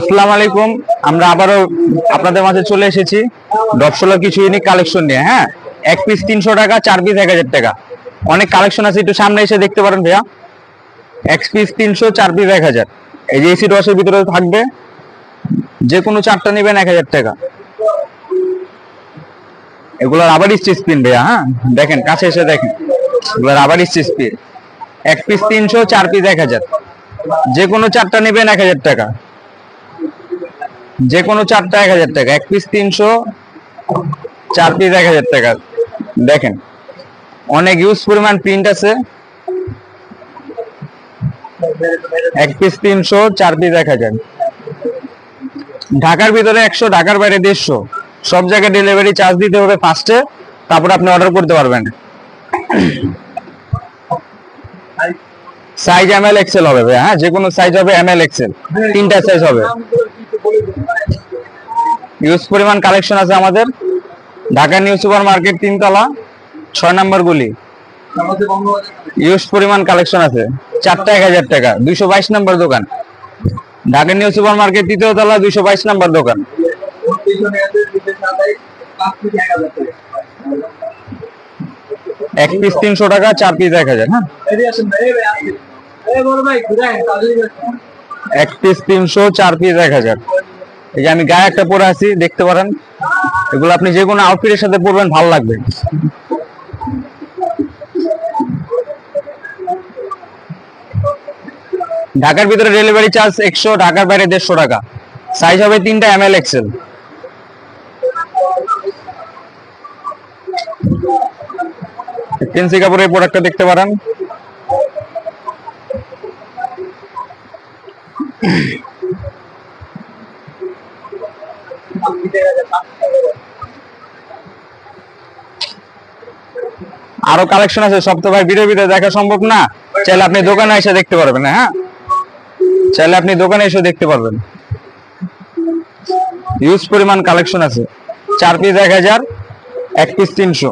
আসসালামু আলাইকুম। আমরা আবারও আপনাদের মাঝে চলে এসেছি ডপসোলার কিছু ইউনিক কালেকশন নিয়ে। হ্যাঁ, এক পিস 300 টাকা, 4 পিস 1000 টাকা। অনেক কালেকশন আছে, একটু সামনে এসে দেখতে পারেন ভাইয়া। এক পিস 300, 4 পিস 1000। এই যে এসি ওয়াশের ভিতরে থাকবে, যে কোনো চারটা নেবেন 1000 টাকা। এগুলো রাবার স্টিচ পিন ভাইয়া। হ্যাঁ, দেখেন কাছে এসে দেখেন, এগুলো রাবার স্টিচ পিন। এক পিস 300, 4 পিস 1000। যে কোনো চারটা নেবেন 1000 টাকা, যে কোনো চারটা 1000 টাকা। এক পিস 300, 4 পিস 1000 টাকা। দেখেন অনেক ইউজ পরিমাণ প্রিন্ট আছে। এক পিস 300, 4 পিস 1000। ঢাকার ভিতরে 100, ঢাকার বাইরে 150। সব জায়গায় ডেলিভারি চার্জ দিতে হবে ফার্স্টে, তারপর আপনি অর্ডার করতে পারবেন। সাইজ এমএল এক্সেল হবে ভাই। হ্যাঁ, যে কোনো সাইজ হবে, এমএল এক্সেল, তিনটা সাইজ হবে। ইউজ পরিমাণ কালেকশন আছে আমাদের। ঢাকা নিউ সুপার মার্কেট 3 তলা, 6 নম্বর গলি। ইউজ পরিমাণ কালেকশন আছে। চারটা 1000 টাকা, 222 নম্বর দোকান। ঢাকা নিউ সুপার মার্কেট 3 তলা, 222 নম্বর দোকান। এক পিস 300 টাকা, 4 পিস 1000। হ্যাঁ, এক পিস 300, 4 পিস 1000। এই যে আমি গায়ে একটা পরে আছি, দেখতে পারেন। এগুলো আপনি যে কোনো আউটফিটের সাথে পরবেন, ভালো লাগবে। ঢাকার ভিতরে ডেলিভারি চার্জ 100, ঢাকার বাইরে 150 টাকা। সাইজ হবে তিনটা, এমএল এক্সেল। ফেন্সি কাপড়ের প্রোডাক্টটা দেখতে পারেন। আরো কালেকশন আছে, সব তো ভাই ভিডিও দেখা সম্ভব না। চাইলে আপনি দোকানে এসে দেখতে পারবেন। হ্যাঁ, চাইলে আপনি দোকানে এসে দেখতে পারবেন। ইউজ পরিমাণ কালেকশন আছে। 4 পিস 1000, এক পিস 300।